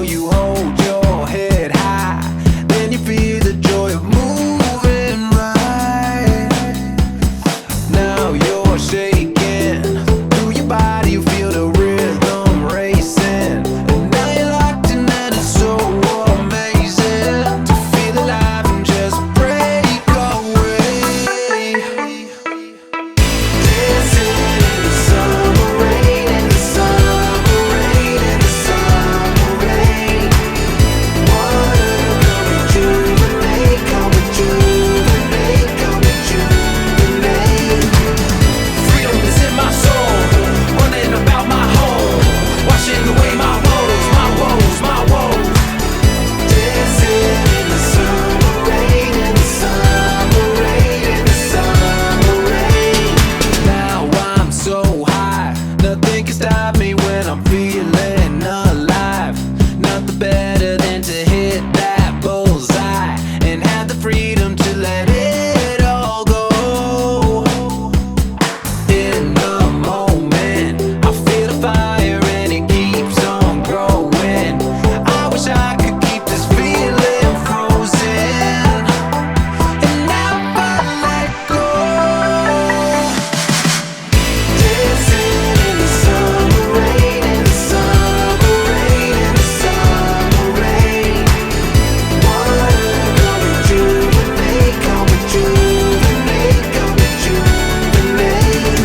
you hold your head high, then you feel the joy of moving right. Now you're shaking through your body, you feel the rhythm racing, and now you're locked in, and it's so amazing to feel alive and just break away. Dancing in the summer rain, in the summer rain, in the summer rain. Water come rejuvenate, come rejuvenate, come rejuvenate. Freedom is in my soul, running about my home, washing away my woes, my woes, my woes. Dancing in the summer rain, in the summer rain, in the summer rain. Now I'm so high, nothing can stop me when I'm feeling alive. Nothing better than to hit that bullseye and have the freedom to let it all go. In the moment, I feel the fire and it keeps on growing. I wish I could keep this feeling frozen and never let go. Dancing in the summer rain, in the summer rain, in the summer rain. Water come rejuvenate, come rejuvenate, come rejuvenate.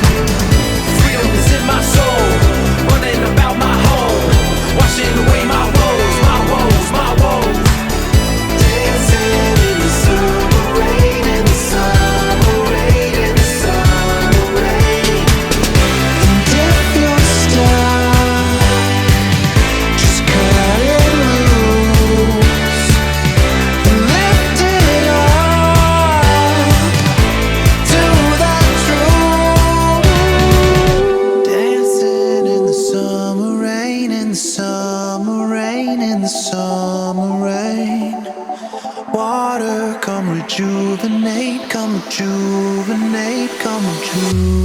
Freedom is in my soul, running about my home, washing away my woes, my woes, my woes. Dancing in the summer rain, in the summer rain, in the summer rain. And if you're stuck, just cut it loose and lift it up to the truth. Dancing in the summer rain, in the summer rain, in the summer rain. Water come rejuvenate, come rejuvenate, come rejuvenate.